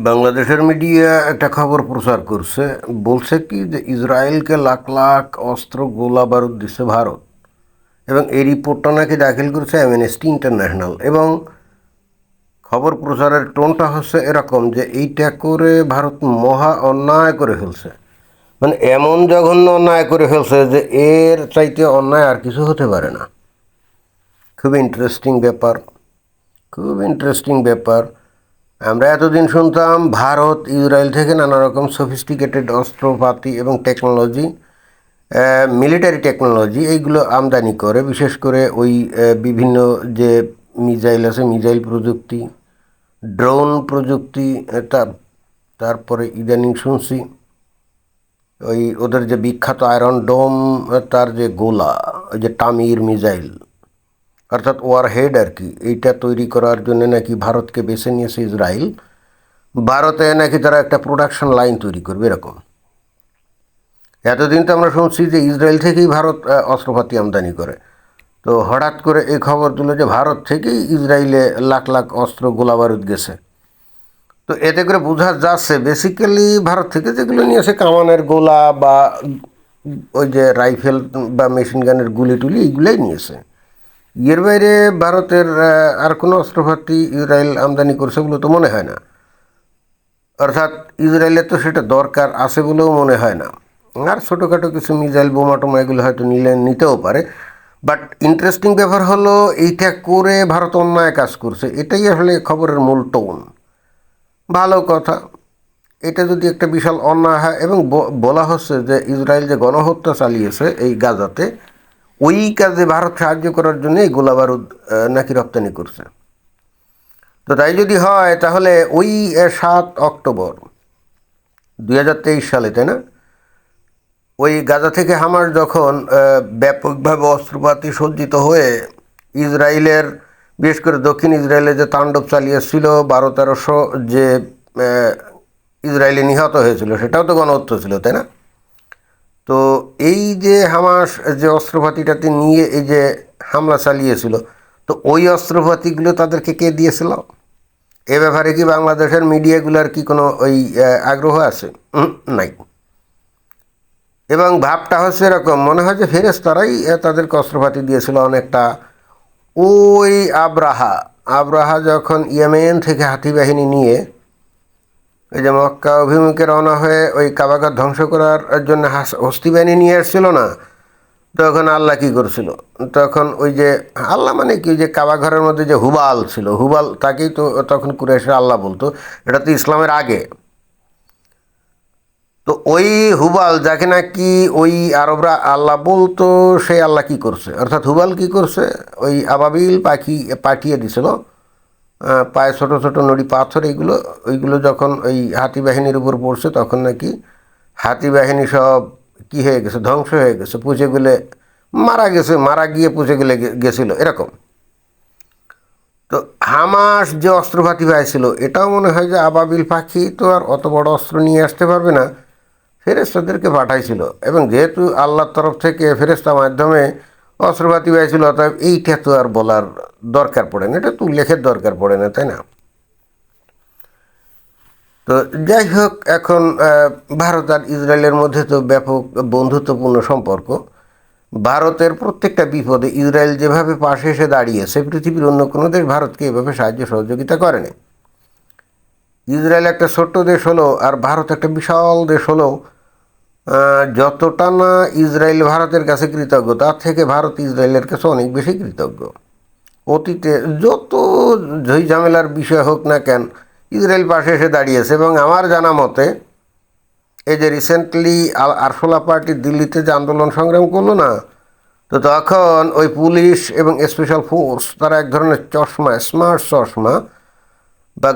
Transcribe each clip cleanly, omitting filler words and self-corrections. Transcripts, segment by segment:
বাংলাদেশের মিডিয়া একটা খবর প্রচার করছে, বলছে কি যে ইসরায়েলকে লাখ লাখ অস্ত্র গোলা বারুদ দিচ্ছে ভারত, এবং এই রিপোর্টটা নাকি দাখিল করেছে অ্যামনেস্টি ইন্টারন্যাশনাল। এবং খবর প্রচারের টোনটা হচ্ছে এরকম যে এইটা করে ভারত মহা অন্যায় করে ফেলছে, মানে এমন জঘন্য অন্যায় করে ফেলছে যে এর চাইতে অন্যায় আর কিছু হতে পারে না। খুব ইন্টারেস্টিং ব্যাপার, খুব ইন্টারেস্টিং ব্যাপার। আমরা এতদিন শুনতাম ভারত ইসরায়েল থেকে নানা রকম সফিস্টিকেটেড অস্ত্রপাতি এবং টেকনোলজি, মিলিটারি টেকনোলজি এইগুলো আমদানি করে, বিশেষ করে ওই বিভিন্ন যে মিসাইল আছে, মিসাইল প্রযুক্তি, ড্রোন প্রযুক্তি। তারপরে ইদানিং শুনছি ওই ওদের যে বিখ্যাত আয়রন ডোম, তার যে গোলা, ওই যে টামির মিসাইল, অর্থাৎ ওয়ার হেড আর কি, এইটা তৈরি করার জন্য নাকি ভারতকে বেছে নিয়েছে ইসরায়েল। ভারতে নাকি তারা একটা প্রোডাকশন লাইন তৈরি করবে এরকম। এতদিন তো আমরা শুনছি যে ইসরায়েল থেকেই ভারত অস্ত্রপাতি আমদানি করে, তো হঠাৎ করে এই খবর দিল যে ভারত থেকেই ইসরায়েলে লাখ লাখ অস্ত্র গোলাবারুদ গেছে। তো এতে করে বোঝা যাচ্ছে বেসিক্যালি ভারত থেকে যেগুলো নিয়েছে কামানের গোলা বা ওই যে রাইফেল বা মেশিন গানের গুলি টুলি, এইগুলোই নিয়েছে। এর বাইরে ভারতের আর কোনো অস্ত্রপাতি ইসরায়েল আমদানি করছে বলে তো মনে হয় না, অর্থাৎ ইসরায়েলের তো সেটা দরকার আছে বলেও মনে হয় না। আর ছোটোখাটো কিছু মিসাইল বোমা টোমা এগুলো হয়তো নিতেও পারে। বাট ইন্টারেস্টিং ব্যাপার হলো এইটা করে ভারত অন্যায় কাজ করছে, এটাই আসলে খবরের মূল টোন। ভালো কথা, এটা যদি একটা বিশাল অন্যায় হয়, এবং বলা হচ্ছে যে ইসরায়েল যে গণহত্যা চালিয়েছে এই গাজাতে, ওই কাজে ভারত সাহায্য করার জন্য এই গোলাবারুদ নাকি রপ্তানি করছে। তো তাই যদি হয় তাহলে ওই 7 অক্টোবর 2023 সালে, তাই না, ওই গাজা থেকে হামাস যখন ব্যাপকভাবে অস্ত্রপাতি সজ্জিত হয়ে ইসরায়েলের, বিশেষ করে দক্ষিণ ইসরায়েলে যে তাণ্ডব চালিয়েছিল, 1200-1300 যে ইসরায়েলি নিহত হয়েছিল, সেটাও তো গণহত্যা ছিল, তাই না? তো এই যে হামাস যে অস্ত্রপাতিটাতে নিয়ে এই যে হামলা চালিয়েছিল, তো ওই অস্ত্রপাতিগুলো তাদেরকে কে দিয়েছিল? এ ব্যাপারে কি বাংলাদেশের মিডিয়াগুলোর কি কোনো ওই আগ্রহ আছে? নাই। এবং ভাবটা হচ্ছে এরকম, মনে হয় যে ফেরেশতারাই তাদেরকে অস্ত্রপাতি দিয়েছিল অনেকটা। ওই আব্রাহা যখন ইয়েমেন থেকে হাতি বাহিনী নিয়ে ওই যে মক্কা অভিমুখে রওনা হয়ে ওই কাবাঘর ধ্বংস করার জন্য হস্তি বাহিনী নিয়ে এসেছিল না, তখন আল্লাহ কী করছিল? তখন ওই যে আল্লাহ মানে কি, যে কাবাঘরের মধ্যে যে হুবাল ছিল, হুবাল তাকেই তো তখন কুরাইশরা আল্লাহ বলতো, এটা তো ইসলামের আগে। তো ওই হুবাল যাকে নাকি ওই আরবরা আল্লাহ বলতো, সেই আল্লাহ কী করছে, অর্থাৎ হুবাল কী করছে, ওই আবাবিল পাখি পাঠিয়ে দিছিল, পায়ে ছোটো ছোটো নড়ি পাথর, ওইগুলো যখন ওই হাতি বাহিনীর উপর পড়ছে, তখন নাকি হাতি বাহিনী সব কী হয়ে গেছে, ধ্বংস হয়ে গেছে, পুঁছে গেলে মারা গিয়ে পুঁছে গেলে গেছিলো এরকম। তো হামাস যে অস্ত্রপাতি পাইছিল, এটাও মনে হয় যে আবাবিল পাখি তো আর অত বড় অস্ত্র নিয়ে আসতে পারবে না, ফেরেশতাদেরকে পাঠাইছিল। এবং যেহেতু আল্লাহর তরফ থেকে ফেরেশতার মাধ্যমে অস্ত্রপাতি পাইছিল, অতএব এইটা তো আর বলার দরকার পড়ে না, এটা তো উল্লেখের দরকার পড়ে না, তাই না? তো যাই হোক, এখন ভারত আর ইসরায়েলের মধ্যে তো ব্যাপক বন্ধুত্বপূর্ণ সম্পর্ক। ভারতের প্রত্যেকটা বিপদে ইসরায়েল যেভাবে পাশে এসে দাঁড়িয়েছে, পৃথিবীর অন্য কোনো দেশ ভারতকে এভাবে সাহায্য সহযোগিতা করেনি। ইসরায়েল একটা ছোট্ট দেশ হলো আর ভারত একটা বিশাল দেশ হলো, যতটা না ইসরায়েল ভারতের কাছে কৃতজ্ঞ, তার থেকে ভারত ইসরায়েলের কাছে অনেক বেশি কৃতজ্ঞ। অতীতে যত ঝই ঝামেলার বিষয় হোক না কেন, ইসরায়েল পাশে এসে দাঁড়িয়েছে। এবং আমার জানা মতে এই যে রিসেন্টলি আরশোলা পার্টি দিল্লিতে যে আন্দোলন সংগ্রাম করলো না, তো তখন ওই পুলিশ এবং স্পেশাল ফোর্স তারা এক ধরনের চশমা, স্মার্ট চশমা বা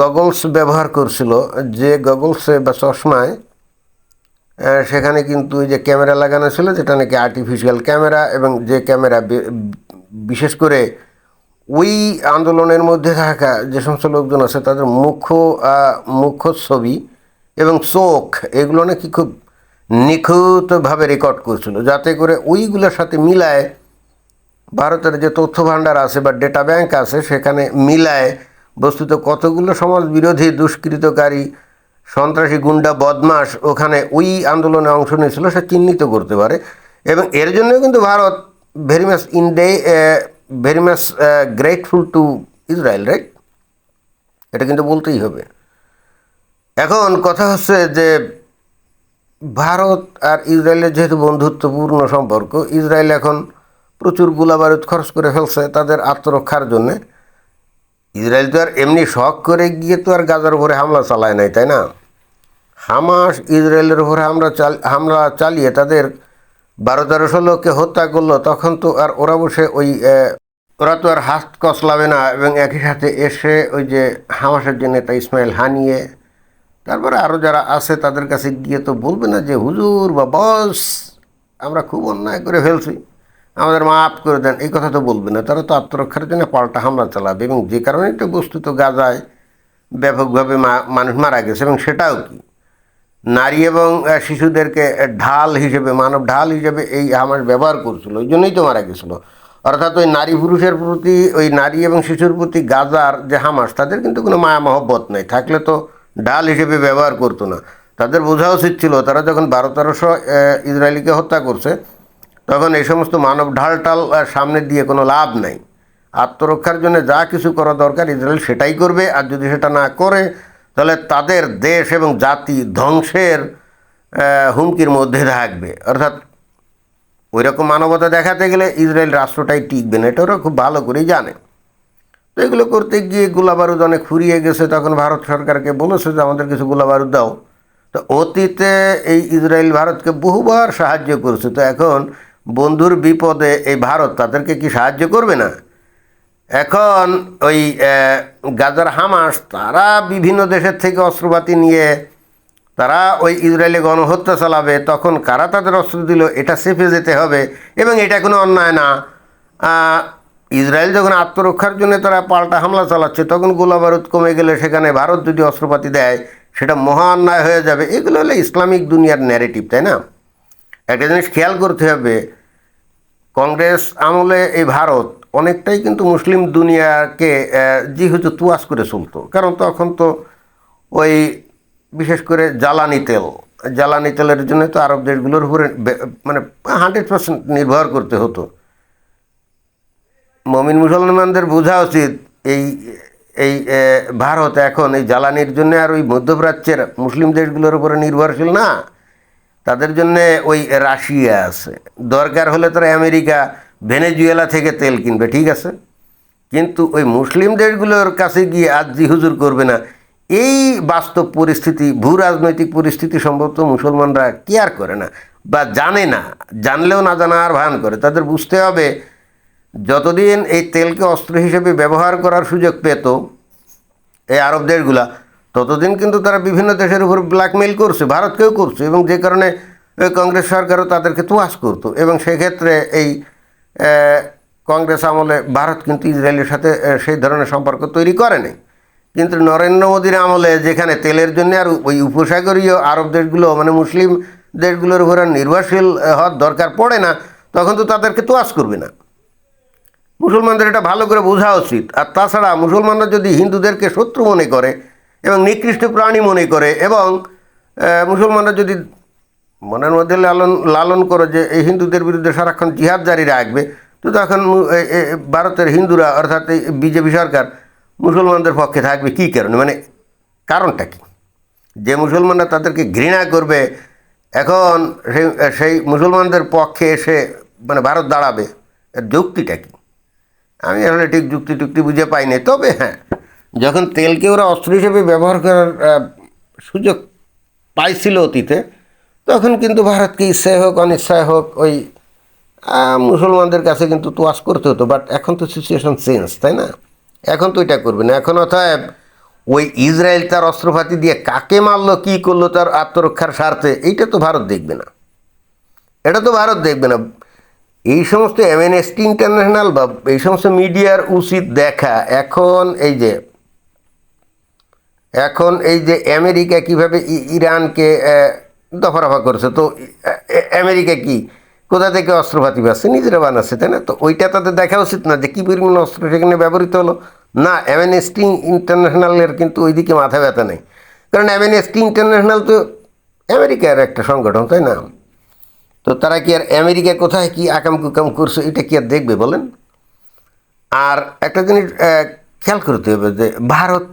গগলস ব্যবহার করছিল, যে গগলসে বা চশমায় সেখানে কিন্তু ওই যে ক্যামেরা লাগানো ছিল, যেটা নাকি আর্টিফিশিয়াল ক্যামেরা, এবং যে ক্যামেরা বিশেষ করে ওই আন্দোলনের মধ্যে থাকা যে সমস্ত লোকজন আছে তাদের মুখ্য ছবি এবং চোখ, এগুলো নাকি খুব নিখুঁতভাবে রেকর্ড করছিল, যাতে করে ওইগুলোর সাথে মিলায় ভারতের যে তথ্য ভাণ্ডার আছে বা ডেটা ব্যাংক আছে, সেখানে মিলায় বস্তুত কতগুলো সমাজ বিরোধী দুষ্কৃতকারী সন্ত্রাসী গুন্ডা বদমাস ওখানে ওই আন্দোলনে অংশ নিয়েছিল সে চিহ্নিত করতে পারে। এবং এর জন্য কিন্তু Bharat very much very much grateful to Israel, right? এটা কিন্তু বলতেই হবে। এখন কথা হচ্ছে যে ভারত আর ইসরায়েলের যেহেতু বন্ধুত্বপূর্ণ সম্পর্ক, ইসরায়েল এখন প্রচুর গোলাবারুদ খরচ করে ফেলছে তাদের আত্মরক্ষার জন্যে। ইসরায়েল তো আর এমনি শখ করে গিয়ে তো আর গাজার উপরে হামলা চালায় নাই, তাই না? হামাস ইসরায়েলের উপরে হামলা চালিয়ে তাদের 1200-1300 লোককে হত্যা করলো, তখন তো আর ওরা বসে ওরা তো আর হাত কসলাবে না এবং একই সাথে এসে ওই যে হামাসের যে নেতা ইসমাইল হানিয়ে তারপরে আরও যারা আছে তাদের কাছে গিয়ে তো বলবে না যে হুজুর বা বস আমরা খুব অন্যায় করে ফেলছি, আমাদের মাফ করে দেন, এই কথা তো বলবে না। তারা তো আত্মরক্ষার জন্য পাল্টা হামলা চালাবে। এবং যে কারণে তো বস্তুত গাজায় ব্যাপকভাবে মানুষ মারা গেছে। এবং সেটাও কি নারী এবং শিশুদেরকে ঢাল হিসেবে, মানব ঢাল হিসেবে এই হামাস ব্যবহার করছিল, ওই জন্যই তো মারা গেছিলো। অর্থাৎ ওই নারী পুরুষের প্রতি, ওই নারী এবং শিশুর প্রতি গাজার যে হামাস, তাদের কিন্তু কোনো মায়া মহব্বত নেই, থাকলে তো ঢাল হিসেবে ব্যবহার করতো না। তাদের বোঝা উচিত ছিল তারা যখন 1200-1300 ইসরায়েলিকে হত্যা করছে তখন এই সমস্ত মানব ঢাল সামনে দিয়ে কোনো লাভ নাই। আত্মরক্ষার জন্য যা কিছু করা দরকার ইসরায়েল সেটাই করবে। আর যদি সেটা না করে তাহলে তাদের দেশ এবং জাতি ধ্বংসের হুমকির মধ্যে থাকবে। অর্থাৎ ওই রকম মানবতা দেখাতে গেলে ইসরায়েল রাষ্ট্রটাই টিকবে না, এটা ওরা খুব ভালো করেই জানে। তো এগুলো করতে গিয়ে গোলাবারুদ অনেক ফুরিয়ে গেছে। তখন ভারত সরকারকে বলেছে যে আমাদের কিছু গোলাবারুদ দাও। তো অতীতে এই ইসরায়েল ভারতকে বহুবার সাহায্য করেছে। তো এখন বন্ধুর বিপদে এই ভারত তাদেরকে কি সাহায্য করবে না? এখন ওই গাজার হামাস তারা বিভিন্ন দেশের থেকে অস্ত্রপাতি নিয়ে তারা ওই ইসরায়েলে গণহত্যা চালাবে, তখন কারা তাদের অস্ত্র দিল এটা চেপে যেতে হবে। এবং এটা কোনো অন্যায় না। ইসরায়েল যখন আত্মরক্ষার জন্য তারা পাল্টা হামলা চালাচ্ছে তখন গোলাবারুদ কমে গেলে সেখানে ভারত যদি অস্ত্রপাতি দেয় সেটা মহা অন্যায় হয়ে যাবে। এগুলো হলো ইসলামিক দুনিয়ার ন্যারেটিভ, তাই না? একটা জিনিস খেয়াল করতে হবে, কংগ্রেস আমলে এই ভারত অনেকটাই কিন্তু মুসলিম দুনিয়াকে যেহেতু তুয়াশ করে চলতো। কারণ তখন তো ওই বিশেষ করে জ্বালানি তেলের জন্য তো আরব দেশগুলোর উপরে মানে 100% নির্ভর করতে হতো। মমিন মুসলমানদের বোঝা উচিত এই এই ভারত এখন এই জ্বালানির জন্য আর ওই মধ্যপ্রাচ্যের মুসলিম দেশগুলোর উপরে নির্ভরশীল না। তাদের জন্যে ওই রাশিয়া আছে, দরকার হলে তারা আমেরিকা ভেনেজুয়েলা থেকে তেল কিনবে, ঠিক আছে। কিন্তু ওই মুসলিম দেশগুলোর কাছে গিয়ে আজ্জি হুজুর করবে না। এই বাস্তব পরিস্থিতি, ভূ রাজনৈতিক পরিস্থিতি সম্ভবত মুসলমানরা কেয়ার করে না বা জানে না, জানলেও না জানার ভান করে। তাদের বুঝতে হবে যতদিন এই তেলকে অস্ত্র হিসেবে ব্যবহার করার সুযোগ পেত এই আরব দেশগুলা, ততদিন কিন্তু তারা বিভিন্ন দেশের উপর ব্ল্যাকমেইল করছে, ভারতকেও করছে। এবং যে কারণে কংগ্রেস সরকারও তাদেরকে তোয়াজ করতো। এবং সেক্ষেত্রে এই কংগ্রেস আমলে ভারত কিন্তু ইসরায়েলের সাথে সেই ধরনের সম্পর্ক তৈরি করেনি। কিন্তু নরেন্দ্র মোদীর আমলে যেখানে তেলের জন্য আর ওই উপসাগরীয় আরব দেশগুলো মানে মুসলিম দেশগুলোর উপর নির্ভরশীল হওয়ার দরকার পড়ে না, তখন তো তাদেরকে তোয়াজ করবে না। মুসলমানদের এটা ভালো করে বোঝা উচিত। আর তাছাড়া মুসলমানরা যদি হিন্দুদেরকে শত্রু মনে করে এবং নিকৃষ্ট প্রাণী মনে করে এবং মুসলমানরা যদি মনের মধ্যে লালন করে যে এই হিন্দুদের বিরুদ্ধে সারাক্ষণ জিহাদ জারি রাখবে, তো তখন ভারতের হিন্দুরা অর্থাৎ এই বিজেপি সরকার মুসলমানদের পক্ষে থাকবে কী কারণে? মানে কারণটা কি? যে মুসলমানরা তাদেরকে ঘৃণা করবে এখন সেই মুসলমানদের পক্ষে এসে মানে ভারত দাঁড়াবে, এর যুক্তিটা কি? আমি আসলে ঠিক যুক্তি বুঝে পাইনি। তবে হ্যাঁ, যখন তেলকে ওরা অস্ত্র হিসেবে ব্যবহার করার সুযোগ পাইছিল অতীতে, তখন কিন্তু ভারতকে ইচ্ছায় হোক অনিচ্ছায় হোক ওই মুসলমানদের কাছে কিন্তু তোয়াজ করতে হতো। বাট এখন তো সিচুয়েশন চেঞ্জ, তাই না? এখন তো এটা করবে না। এখন অতএব ওই ইসরায়েল তার অস্ত্রপাতি দিয়ে কাকে মারলো, কী করলো তার আত্মরক্ষার স্বার্থে, এইটা তো ভারত দেখবে না, এটা তো ভারত দেখবে না। এই সমস্ত অ্যামনেস্টি ইন্টারন্যাশনাল বা এই সমস্ত মিডিয়ার উচিত দেখা এখন এই যে আমেরিকা কিভাবে ইরানকে দফারফা করেছে। তো আমেরিকা কি কোথা থেকে অস্ত্রপাতি পাচ্ছে? নিজেরা বানাচ্ছে, তাই না? তো ওইটা তাদের দেখা উচিত না যে কী পরিমাণ অস্ত্র সেখানে ব্যবহৃত হলো। না, অ্যামনেস্টি ইন্টারন্যাশনালের কিন্তু ওইদিকে মাথা ব্যথা নেই, কারণ অ্যামনেস্টি ইন্টারন্যাশনাল তো আমেরিকার একটা সংগঠন, তাই না? তো তারা কি আর আমেরিকা কোথায় কি আকাম কুকাম করছে এটা কি আর দেখবে বলেন? আর একটা জিনিস খেয়াল করতে হবে যে ভারত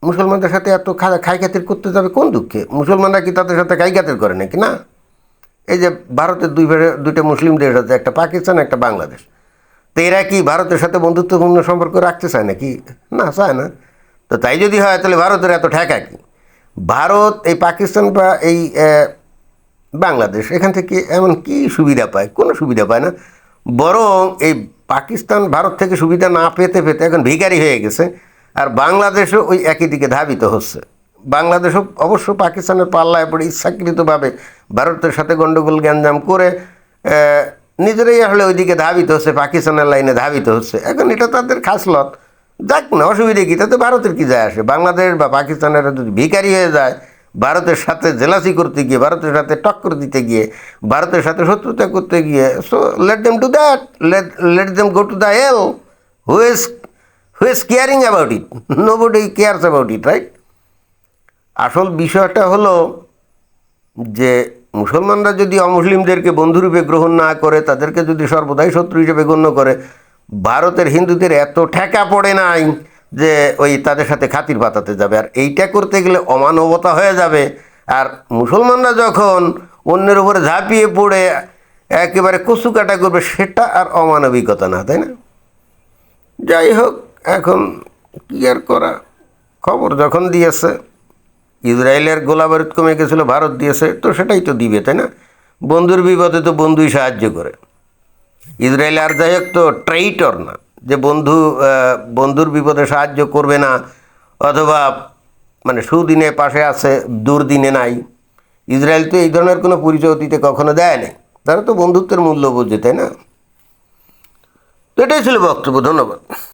মুসলমানদের সাথে এত খাই খাতির করতে যাবে কোন দুঃখে? মুসলমানরা কি তাদের সাথে খাই খাতির করে নাকি? না। এই যে ভারতের দুইটা মুসলিম দেশ আছে, একটা পাকিস্তান একটা বাংলাদেশ, তো এরা কি ভারতের সাথে বন্ধুত্বপূর্ণ সম্পর্ক রাখতে চায় নাকি? না, চায় না। তো তাই যদি হয় তাহলে ভারতের এত ঠেকা কি? ভারত এই পাকিস্তান বা এই বাংলাদেশ এখান থেকে এমন কি সুবিধা পায়? কোনো সুবিধা পায় না। বরং এই পাকিস্তান ভারত থেকে সুবিধা না পেতে পেতে এখন ভিখারি হয়ে গেছে। আর বাংলাদেশও ওই একই দিকে ধাবিত হচ্ছে। বাংলাদেশও অবশ্য পাকিস্তানের পাল্লায় পড়ে ইচ্ছাকৃতভাবে ভারতের সাথে গণ্ডগোল গ্যাঞ্জাম করে নিজেরাই আসলে ওইদিকে ধাবিত হচ্ছে, পাকিস্তানের লাইনে ধাবিত হচ্ছে। এখন এটা তাদের খাসলত, যাক না, অসুবিধা কী? তাতে ভারতের কী যায় আসে? বাংলাদেশ বা পাকিস্তানের যদি ভিখারি হয়ে যায় ভারতের সাথে জেলাসি করতে গিয়ে, ভারতের সাথে টক্কর দিতে গিয়ে, ভারতের সাথে শত্রুতা করতে গিয়ে, so let them do that, let them go to the hell. Who is caring about it? Nobody cares about it, right? আসল বিষয়টা হলো যে মুসলমানরা যদি অমুসলিমদেরকে বন্ধুরূপে গ্রহণ না করে, তাদেরকে যদি সর্বদাই শত্রু হিসেবে গণ্য করে, ভারতের হিন্দুদের এত ঠেকা পড়ে নাই যে ওই তাদের সাথে খাতির পাতাতে যাবে। আর এইটা করতে গেলে অমানবতা হয়ে যাবে। আর মুসলমানরা যখন অন্যের উপরে ঝাঁপিয়ে পড়ে একেবারে কচু কাটা করবে, সেটা আর অমানবিকতা না, তাই না? যাই হোক, এখন কী আর করা, খবর যখন দিয়েছে ইসরায়েলের গোলাবারুদ কমে গেছিলো, ভারত দিয়েছে, তো সেটাই তো দিবে, তাই না? বন্ধুর বিপদে তো বন্ধুই সাহায্য করে। ইসরায়েল আর যাই হোক তো ট্রেইটর না যে বন্ধুর বিপদে সাহায্য করবে না, অথবা মানে সুদিনে পাশে আছে দুর্দিনে নাই। ইসরায়েল তো এই ধরনের কোনো পরিচয় অতীতে কখনো দেয় নাই। তারা তো বন্ধুত্বের মূল্য বোঝে, তাই না? তো এটাই ছিল বক্তব্য। ধন্যবাদ।